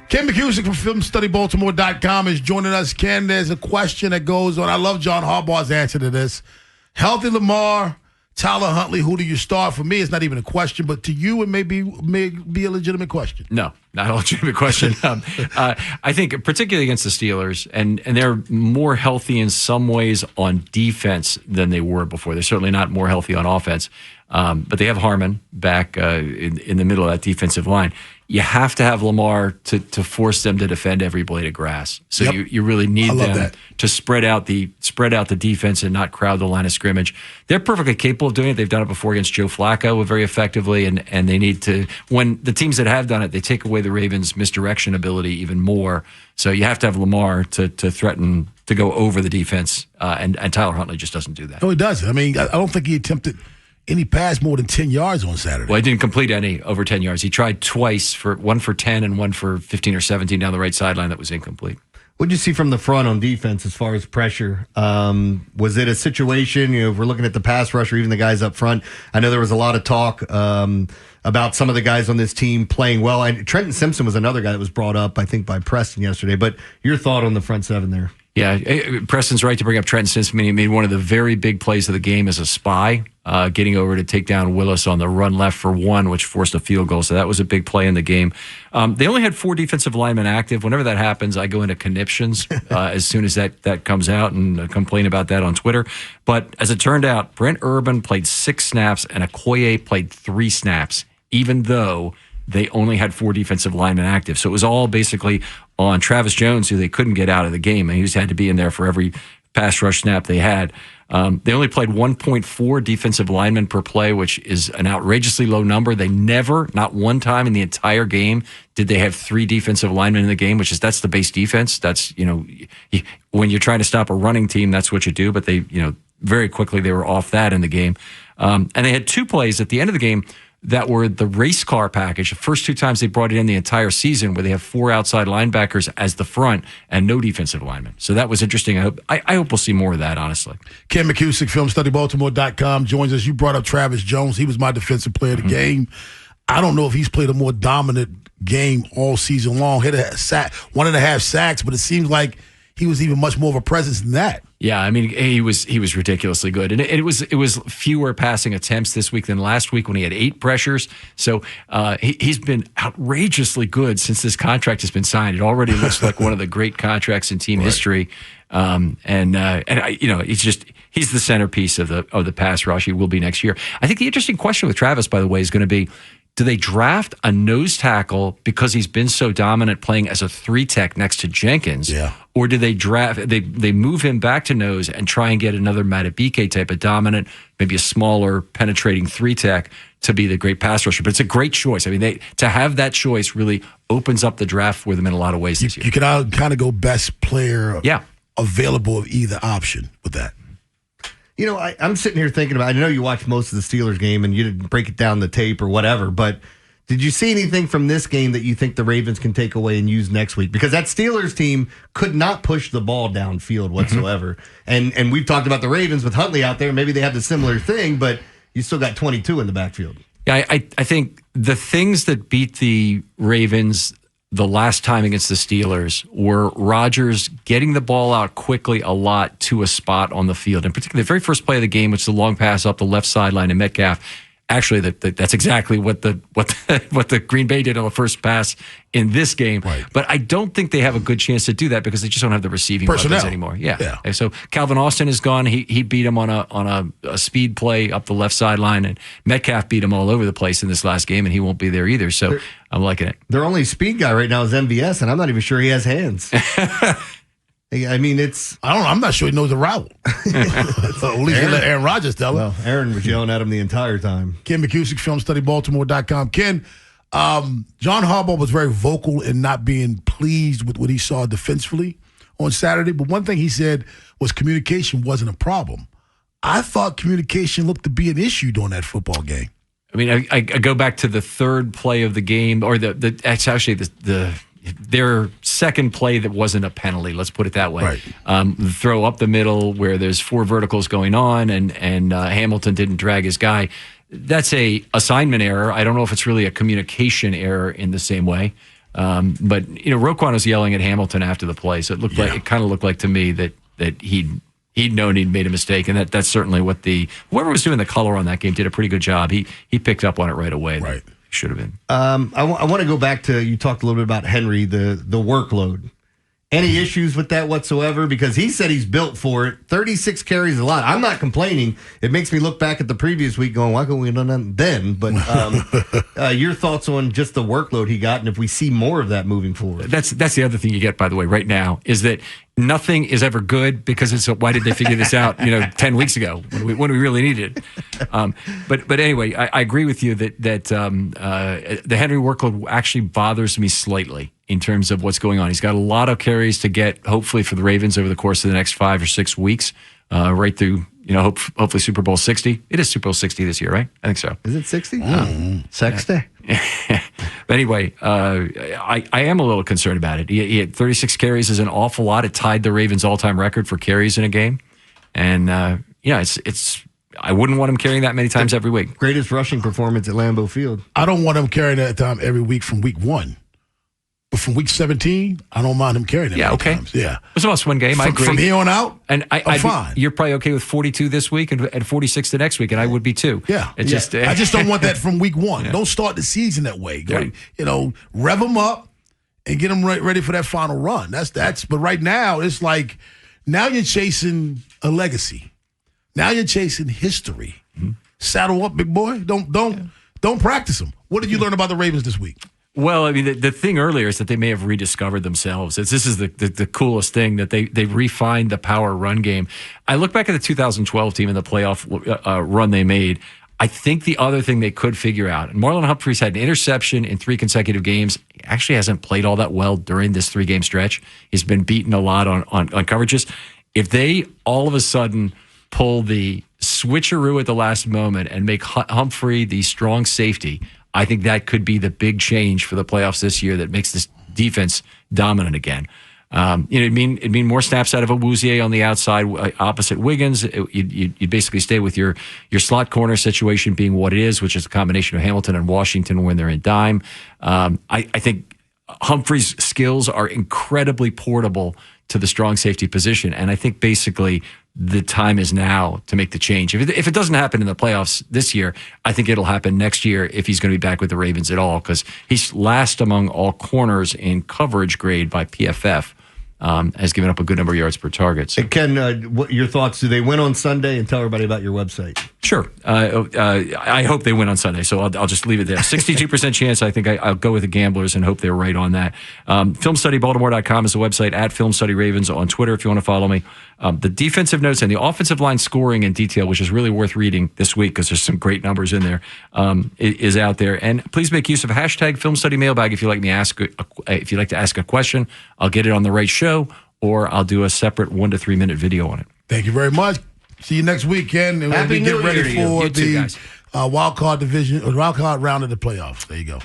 Ken McKusick from FilmStudyBaltimore.com is joining us. Ken, there's a question that goes on. I love John Harbaugh's answer to this. Healthy Lamar, Tyler Huntley, who do you start? For me, it's not even a question, but to you, it may be a legitimate question. No, not a legitimate question. I think particularly against the Steelers, and they're more healthy in some ways on defense than they were before. They're certainly not more healthy on offense, but they have Harmon back in the middle of that defensive line. You have to have Lamar to force them to defend every blade of grass. So you really need them to spread out the defense and not crowd the line of scrimmage. They're perfectly capable of doing it. They've done it before against Joe Flacco very effectively, and they need to. When the teams that have done it, they take away the Ravens' misdirection ability even more. So you have to have Lamar to threaten to go over the defense, and Tyler Huntley just doesn't do that. No, he doesn't. I mean, I don't think he attempted any pass more than 10 yards on Saturday. Well, he didn't complete any over 10 yards. He tried twice, one for 10 and one for 15 or 17 down the right sideline that was incomplete. What did you see from the front on defense as far as pressure? Was it a situation, if we're looking at the pass rush or even the guys up front, I know there was a lot of talk about some of the guys on this team playing well. Trenton Simpson was another guy that was brought up, I think, by Preston yesterday. But your thought on the front seven there? Yeah, Preston's right to bring up Trenton Simpson. He made one of the very big plays of the game as a spy, getting over to take down Willis on the run left for one, which forced a field goal. So that was a big play in the game. They only had 4 defensive linemen active. Whenever that happens, I go into conniptions as soon as that comes out and complain about that on Twitter. But as it turned out, Brent Urban played 6 snaps and Okoye played 3 snaps, even though they only had 4 defensive linemen active. So it was all basically on Travis Jones, who they couldn't get out of the game. And he just had to be in there for every pass rush snap they had. They only played 1.4 defensive linemen per play, which is an outrageously low number. They never, not one time in the entire game, did they have 3 defensive linemen in the game, that's the base defense. That's, when you're trying to stop a running team, that's what you do. But they, very quickly they were off that in the game. And they had 2 plays at the end of the game that were the race car package. The first 2 times they brought it in the entire season, where they have 4 outside linebackers as the front and no defensive linemen. So that was interesting. I hope we'll see more of that, honestly. Ken McKusick, FilmStudyBaltimore.com, joins us. You brought up Travis Jones. He was my defensive player of the game. I don't know if he's played a more dominant game all season long. Hit a sack, 1.5 sacks, but it seems like he was even much more of a presence than that. Yeah, I mean, he was ridiculously good, and it was fewer passing attempts this week than last week when he had 8 pressures. So he's been outrageously good since this contract has been signed. It already looks like one of the great contracts in team history, he's the centerpiece of the pass rush. He will be next year. I think the interesting question with Travis, by the way, is going to be, do they draft a nose tackle because he's been so dominant playing as a 3-tech next to Jenkins? Yeah. Or do they they move him back to nose and try and get another Matabike type of dominant, maybe a smaller penetrating 3-tech to be the great pass rusher? But it's a great choice. I mean, to have that choice really opens up the draft for them in a lot of ways this year. You can kind of go best player available of either option with that. I'm sitting here thinking about, I know you watched most of the Steelers game and you didn't break it down the tape or whatever, but did you see anything from this game that you think the Ravens can take away and use next week? Because that Steelers team could not push the ball downfield whatsoever. And we've talked about the Ravens with Huntley out there. Maybe they have the similar thing, but you still got 22 in the backfield. Yeah, I think the things that beat the Ravens the last time against the Steelers were Rodgers getting the ball out quickly a lot to a spot on the field. And particularly the very first play of the game, which is the long pass up the left sideline to Metcalf. Actually, that's exactly what the Green Bay did on the first pass in this game. Right. But I don't think they have a good chance to do that because they just don't have the receiving weapons anymore. Yeah. And so Calvin Austin is gone. He beat him on a speed play up the left sideline, and Metcalf beat him all over the place in this last game, and he won't be there either. So I'm liking it. Their only speed guy right now is MVS, and I'm not even sure he has hands. I mean, I'm not sure he knows the route. So at least let Aaron Rodgers tell him. Well, Aaron was yelling at him the entire time. Ken McKusick, FilmStudyBaltimore.com. Ken, John Harbaugh was very vocal in not being pleased with what he saw defensively on Saturday. But one thing he said was communication wasn't a problem. I thought communication looked to be an issue during that football game. I mean, I go back to the third play of the game, or it's actually their second play that wasn't a penalty. Let's put it that way. Right. Throw up the middle where there's 4 verticals going on, and Hamilton didn't drag his guy. That's a assignment error. I don't know if it's really a communication error in the same way. But Roquan was yelling at Hamilton after the play, so it kind of looked like to me that he'd known he'd made a mistake, and that's certainly what whoever was doing the color on that game did a pretty good job. He picked up on it right away. Right, should have been. I want to go back to, you talked a little bit about Henry, the workload. Any issues with that whatsoever? Because he said he's built for it. 36 carries is a lot. I'm not complaining. It makes me look back at the previous week going, why couldn't we have done that then? But your thoughts on just the workload he got, and if we see more of that moving forward? That's the other thing you get, by the way, right now, is that nothing is ever good because it's why did they figure this out 10 weeks ago when we really needed it. But anyway, I agree with you that the Henry workload actually bothers me slightly in terms of what's going on. He's got a lot of carries to get, hopefully, for the Ravens over the course of the next 5 or 6 weeks, right through, hopefully Super Bowl 60. It is Super Bowl 60 this year, right? I think so. Is it 60? 60? But anyway, I am a little concerned about it. He had 36 carries is an awful lot. It tied the Ravens' all-time record for carries in a game. And, it's I wouldn't want him carrying that many times every week. Greatest rushing performance at Lambeau Field. I don't want him carrying that time every week from week 1. But from week 17, I don't mind him carrying it. Times. Yeah, it's a must-win game. I agree. From here on out, and I'm fine. You're probably okay with 42 this week and 46 the next week, and I would be too. Yeah, I just don't want that from week 1. Yeah. Don't start the season that way. Go, rev them up and get them ready for that final run. That's. But right now, it's like now you're chasing a legacy. Now you're chasing history. Mm-hmm. Saddle up, big boy. Don't practice them. What did you learn about the Ravens this week? Well, I mean, the thing earlier is that they may have rediscovered themselves. This is the coolest thing, that they refined the power run game. I look back at the 2012 team and the playoff run they made. I think the other thing they could figure out, and Marlon Humphrey's had an interception in 3 consecutive games. He actually hasn't played all that well during this 3-game stretch. He's been beaten a lot on coverages. If they all of a sudden pull the switcheroo at the last moment and make Humphrey the strong safety, I think that could be the big change for the playoffs this year that makes this defense dominant again. It'd mean more snaps out of Awuzie on the outside opposite Wiggins. You'd basically stay with your slot corner situation being what it is, which is a combination of Hamilton and Washington when they're in dime. I think Humphrey's skills are incredibly portable to the strong safety position, and I think basically the time is now to make the change. If it doesn't happen in the playoffs this year, I think it'll happen next year if he's going to be back with the Ravens at all, because he's last among all corners in coverage grade by PFF. Has given up a good number of yards per target. So. Ken, what your thoughts? Do they win on Sunday? And tell everybody about your website. Sure. I hope they win on Sunday, so I'll just leave it there. 62% chance. I think I'll go with the Gamblers and hope they're right on that. FilmStudyBaltimore.com is the website, at FilmStudyRavens on Twitter if you want to follow me. The defensive notes and the offensive line scoring in detail, which is really worth reading this week because there's some great numbers in there, is out there. And please make use of hashtag FilmStudyMailbag if you'd like to ask a question. I'll get it on the right show, or I'll do a separate 1 to 3 minute video on it. Thank you very much. See you next weekend. And Happy we'll get New Year ready for the wild card division, or wild card round of the playoffs. There you go.